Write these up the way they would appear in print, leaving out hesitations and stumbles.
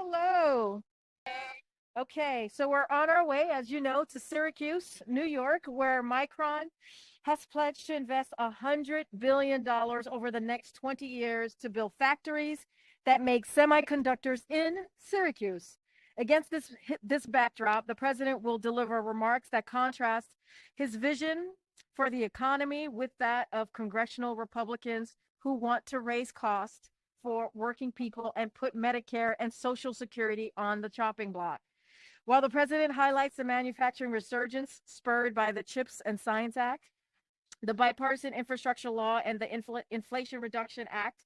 Hello. Okay, so we're on our way, as you know, to Syracuse, New York, where Micron has pledged to invest $100 billion over the next 20 years to build factories that make semiconductors in Syracuse. Against this backdrop, the president will deliver remarks that contrast his vision for the economy with that of congressional Republicans who want to raise costs for working people and put Medicare and Social Security on the chopping block. While the president highlights the manufacturing resurgence spurred by the CHIPS and Science Act, the Bipartisan Infrastructure Law, and the Inflation Reduction Act,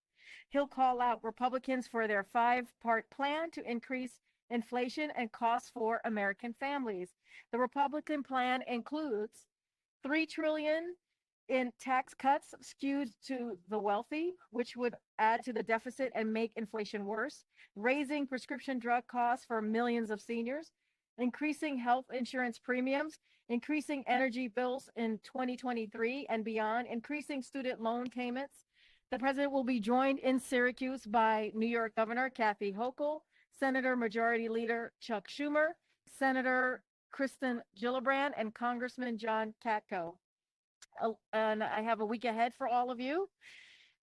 he'll call out Republicans for their five-part plan to increase inflation and costs for American families. The Republican plan includes $3 trillion in tax cuts skewed to the wealthy, which would add to the deficit and make inflation worse, raising prescription drug costs for millions of seniors, increasing health insurance premiums, increasing energy bills in 2023 and beyond, increasing student loan payments. The president will be joined in Syracuse by New York Governor Kathy Hochul, Senator Majority Leader Chuck Schumer, Senator Kristen Gillibrand, and Congressman John Katko. And I have a week ahead for all of you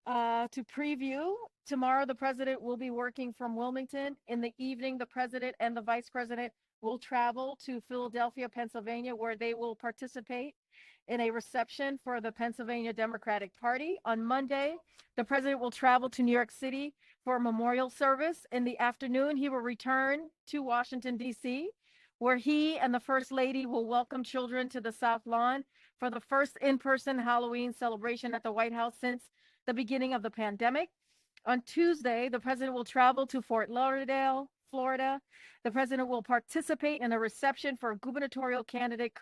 to preview. Tomorrow, the president will be working from Wilmington. In the evening, the president and the vice president will travel to Philadelphia, Pennsylvania, where they will participate in a reception for the Pennsylvania Democratic Party. On Monday, the president will travel to New York City for a memorial service. In the afternoon, he will return to Washington, D.C., where he and the First Lady will welcome children to the South Lawn for the first in-person Halloween celebration at the White House since the beginning of the pandemic. On Tuesday, the president will travel to Fort Lauderdale, Florida. The president will participate in a reception for gubernatorial candidate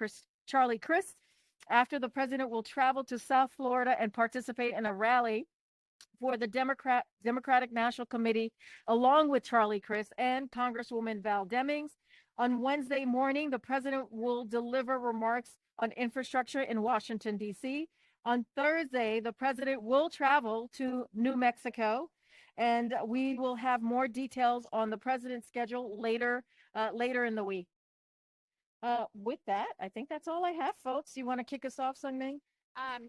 Charlie Crist. After, the president will travel to South Florida and participate in a rally for the Democratic National Committee, along with Charlie Crist and Congresswoman Val Demings. On Wednesday morning, the president will deliver remarks on infrastructure in Washington, D.C. On Thursday, the president will travel to New Mexico, and we will have more details on the president's schedule later in the week. With that, I think that's all I have, folks. You want to kick us off, Sungming?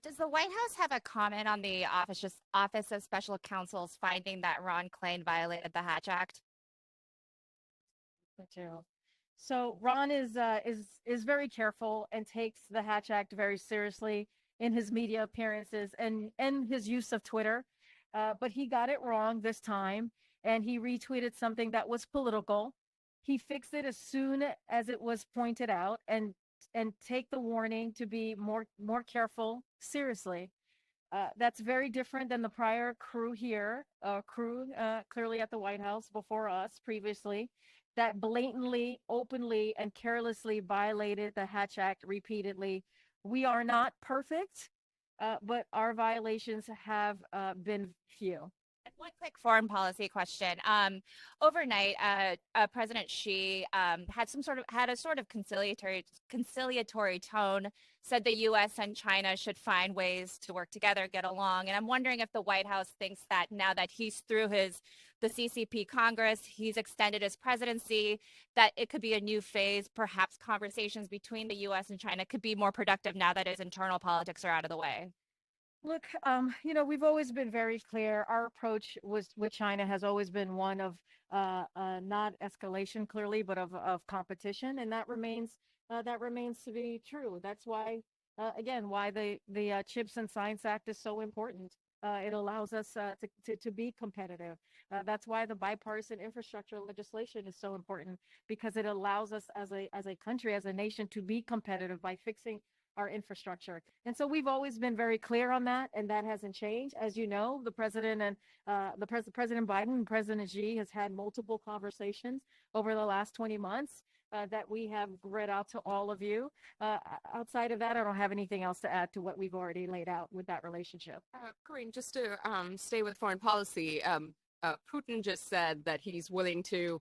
Does the White House have a comment on the Office of Special Counsel's finding that Ron Klain violated the Hatch Act? So Ron is very careful and takes the Hatch Act very seriously in his media appearances and his use of Twitter. But he got it wrong this time, and he retweeted something that was political. He fixed it as soon as it was pointed out, and take the warning to be more careful seriously. That's very different than the prior crew clearly at the White House before us previously, that blatantly, openly, and carelessly violated the Hatch Act repeatedly. We are not perfect, but our violations have been few. One quick foreign policy question. Overnight, President Xi had a sort of conciliatory tone. Said the U.S. and China should find ways to work together, get along. And I'm wondering if the White House thinks that now that he's through the CCP Congress, he's extended his presidency, that it could be a new phase. Perhaps conversations between the U.S. and China could be more productive now that his internal politics are out of the way. Look, we've always been very clear. Our approach with China has always been one of not escalation, clearly, but of competition, and that remains to be true. That's why, why the CHIPS and Science Act is so important. It allows us to be competitive. That's why the bipartisan infrastructure legislation is so important, because it allows us as a country, as a nation, to be competitive by fixing our infrastructure. And so we've always been very clear on that, and that hasn't changed. As you know, the president and President Biden and President Xi has had multiple conversations over the last 20 months that we have read out to all of you. Outside of that, I don't have anything else to add to what we've already laid out with that relationship. Karine, just to stay with foreign policy, Putin just said that he's willing to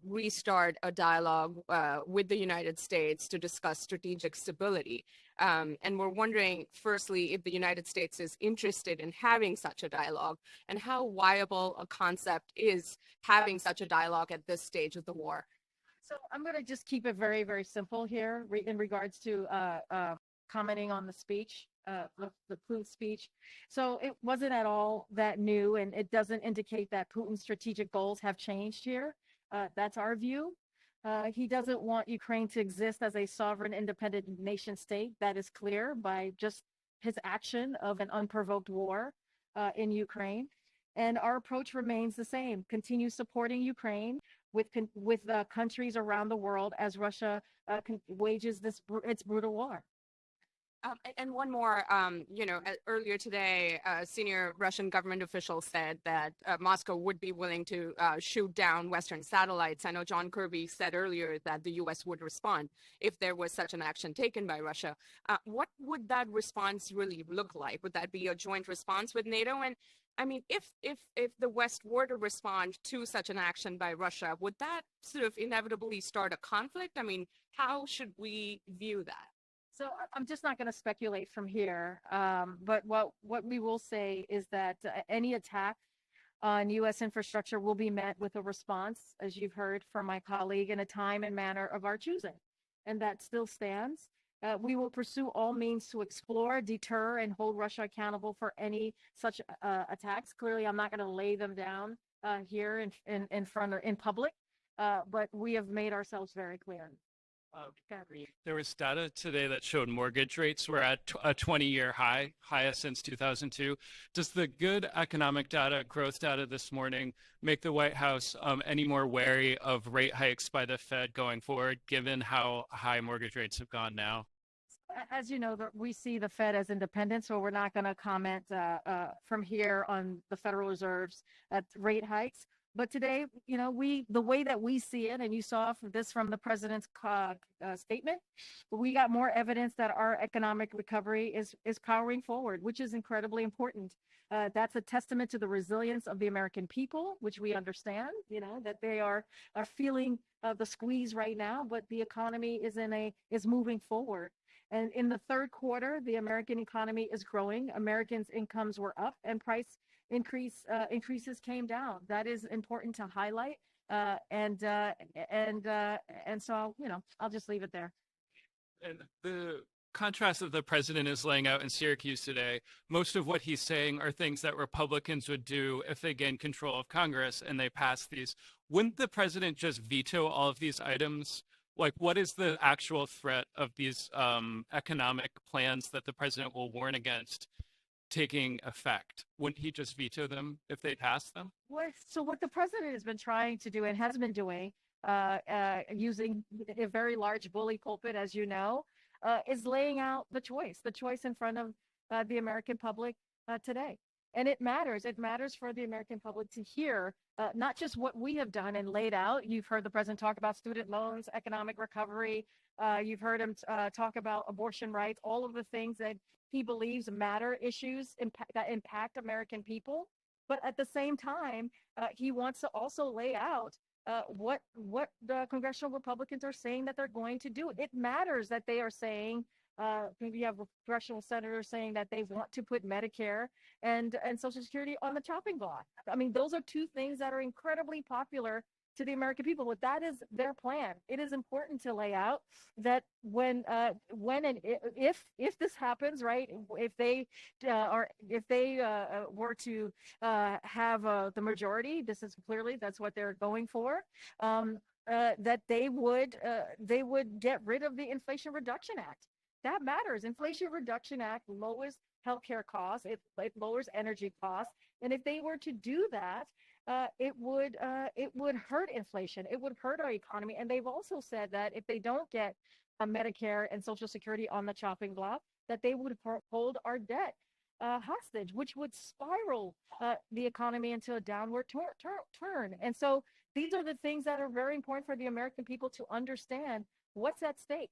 restart a dialogue with the United States to discuss strategic stability. And we're wondering, firstly, if the United States is interested in having such a dialogue, and how viable a concept is having such a dialogue at this stage of the war. So I'm going to just keep it very, very simple here in regards to commenting on the speech, the Putin speech. So it wasn't at all that new, and it doesn't indicate that Putin's strategic goals have changed here. That's our view. He doesn't want Ukraine to exist as a sovereign, independent nation state. That is clear by just his action of an unprovoked war in Ukraine. And our approach remains the same: continue supporting Ukraine with countries around the world as Russia wages its brutal war. And one more, earlier today, a senior Russian government official said that Moscow would be willing to shoot down Western satellites. I know John Kirby said earlier that the U.S. would respond if there was such an action taken by Russia. What would that response really look like? Would that be a joint response with NATO? And I mean, if the West were to respond to such an action by Russia, would that sort of inevitably start a conflict? I mean, how should we view that? So I'm just not going to speculate from here. But what we will say is that any attack on U.S. infrastructure will be met with a response, as you've heard from my colleague, in a time and manner of our choosing. And that still stands. We will pursue all means to explore, deter, and hold Russia accountable for any such attacks. Clearly, I'm not going to lay them down here in front of in public, but we have made ourselves very clear. There was data today that showed mortgage rates were at a 20-year high, highest since 2002. Does the good economic data, growth data this morning, make the White House any more wary of rate hikes by the Fed going forward, given how high mortgage rates have gone now? As you know, we see the Fed as independent, so we're not going to comment from here on the Federal Reserve's rate hikes. But today, the way that we see it, and you saw this from the president's statement, we got more evidence that our economic recovery is powering forward, which is incredibly important. That's a testament to the resilience of the American people, which we understand, that they are feeling the squeeze right now, but the economy is moving forward. And in the third quarter, the American economy is growing. Americans' incomes were up, and price increases came down. That is important to highlight. And so, I'll just leave it there. And the contrast that the president is laying out in Syracuse today, most of what he's saying are things that Republicans would do if they gain control of Congress and they pass these. Wouldn't the president just veto all of these items? Like, what is the actual threat of these economic plans that the president will warn against taking effect? Wouldn't he just veto them if they pass them? So what the president has been trying to do and has been doing, using a very large bully pulpit, as you know, is laying out the choice in front of the American public today. And it matters. It matters for the American public to hear not just what we have done and laid out. You've heard the president talk about student loans, economic recovery. You've heard him talk about abortion rights, all of the things that he believes matter, issues that impact American people. But at the same time, he wants to also lay out what the congressional Republicans are saying that they're going to do. It matters that they are saying, we have congressional senators saying that they want to put Medicare and Social Security on the chopping block. I mean, those are two things that are incredibly popular to the American people, but that is their plan. It is important to lay out that when and if this happens, right? If they were to have the majority, that's what they're going for. That they would get rid of the Inflation Reduction Act. That matters. Inflation Reduction Act lowers healthcare costs. It lowers energy costs, and if they were to do that, it would hurt inflation. It would hurt our economy. And they've also said that if they don't get Medicare and Social Security on the chopping block, that they would hold our debt hostage, which would spiral the economy into a downward turn. And so these are the things that are very important for the American people to understand what's at stake.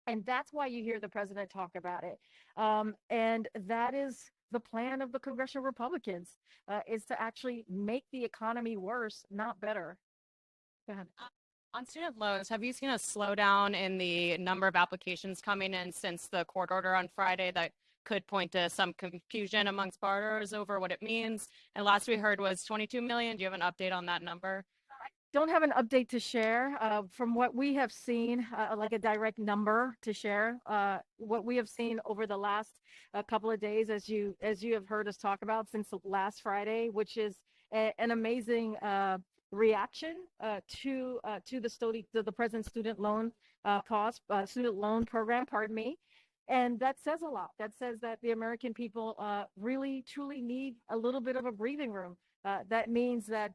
And that's why you hear the president talk about it. And that is the plan of the congressional Republicans, is to actually make the economy worse, not better. Go ahead. On student loans, have you seen a slowdown in the number of applications coming in since the court order on Friday that could point to some confusion amongst borrowers over what it means? And last we heard was 22 million. Do you have an update on that number? Don't have an update to share. From what we have seen, like a direct number to share, what we have seen over the last couple of days, as you have heard us talk about since last Friday, which is an amazing reaction to the president's student loan student loan program. Pardon me. And that says a lot. That says that the American people really, truly need a little bit of a breathing room. That means that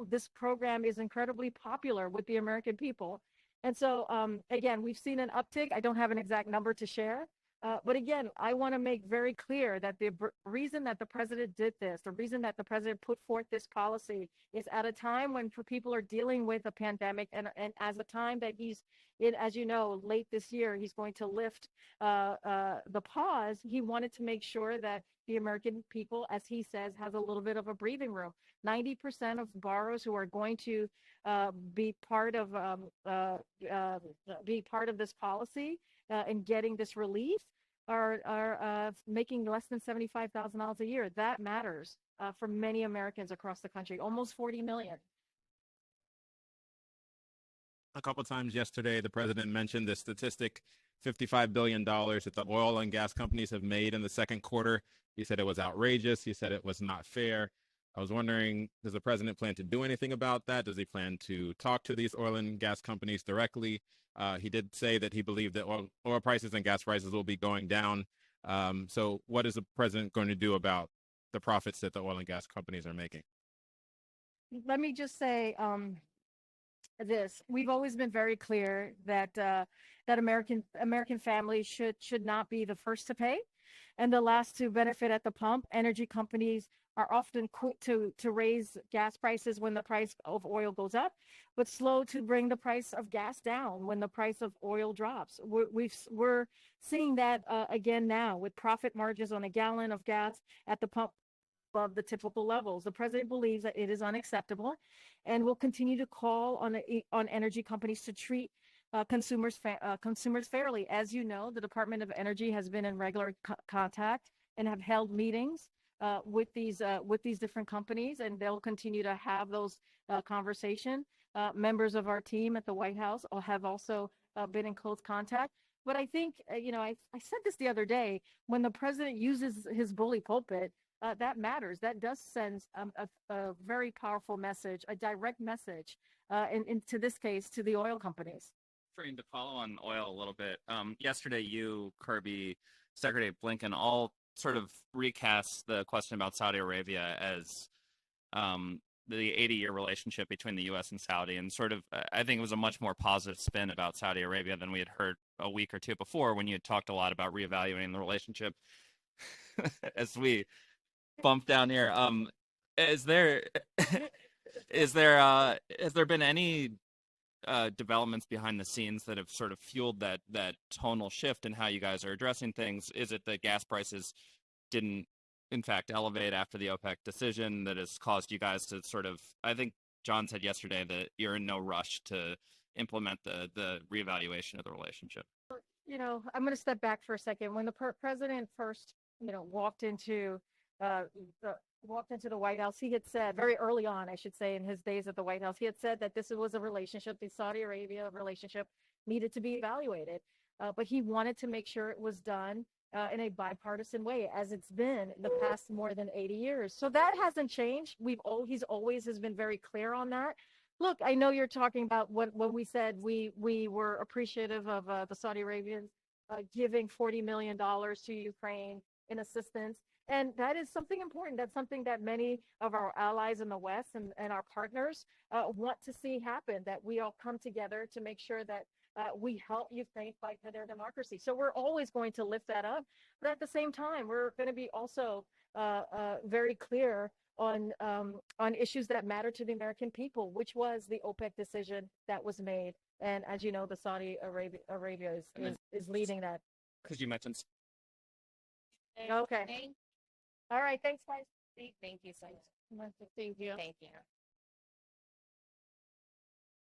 this program is incredibly popular with the American people. And so, again, we've seen an uptick. I don't have an exact number to share. But again, I want to make very clear that the reason that the president did this, the reason that the president put forth this policy is at a time when people are dealing with a pandemic and as a time that as you know, late this year, he's going to lift the pause. He wanted to make sure that the American people, as he says, has a little bit of a breathing room. 90% of borrowers who are going to be part of this policy and getting this relief are making less than $75,000 a year. That matters for many Americans across the country, almost 40 million. A couple times yesterday, the president mentioned the statistic, $55 billion that the oil and gas companies have made in the second quarter. He said it was outrageous. He said it was not fair. I was wondering, does the president plan to do anything about that? Does he plan to talk to these oil and gas companies directly? He did say that he believed that oil prices and gas prices will be going down. So what is the president going to do about the profits that the oil and gas companies are making? Let me just say this. We've always been very clear that that American families should not be the first to pay and the last to benefit at the pump. Energy companies are often quick to raise gas prices when the price of oil goes up, but slow to bring the price of gas down when the price of oil drops. We're seeing that again now with profit margins on a gallon of gas at the pump above the typical levels. The president believes that it is unacceptable and will continue to call on energy companies to treat consumers fairly. As you know, the Department of Energy has been in regular contact and have held meetings with these different companies, and they'll continue to have those conversations. Members of our team at the White House have also been in close contact. But I think, I said this the other day, when the president uses his bully pulpit, that matters. That does send a very powerful message, a direct message, into this case, to the oil companies. Karine, to follow on oil a little bit, yesterday you, Kirby, Secretary Blinken all sort of recast the question about Saudi Arabia as the 80-year relationship between the U.S. and Saudi, and sort of, I think it was a much more positive spin about Saudi Arabia than we had heard a week or two before when you had talked a lot about reevaluating the relationship. As we bump down here, has there been any developments behind the scenes that have sort of fueled that tonal shift in how you guys are addressing things? Is it that gas prices didn't in fact elevate after the OPEC decision that has caused you guys to sort of, I think John said yesterday that you're in no rush to implement the reevaluation of the relationship? I'm going to step back for a second. When the president first, walked into the White House, he had said very early on, I should say, in his days at the White House, he had said that this was a relationship, the Saudi Arabia relationship needed to be evaluated. But he wanted to make sure it was done in a bipartisan way, as it's been in the past more than 80 years. So that hasn't changed. He's always has been very clear on that. Look, I know you're talking about when we said we were appreciative of the Saudi Arabians giving $40 million to Ukraine in assistance. And that is something important. That's something that many of our allies in the West and our partners want to see happen, that we all come together to make sure that we help Ukraine fight for their democracy. So we're always going to lift that up. But at the same time, we're going to be also very clear on issues that matter to the American people, which was the OPEC decision that was made. And as you know, the Saudi Arabia is leading that. Because you mentioned. Okay. All right. Thanks, guys. Thank you so much. Thank you. Thank you.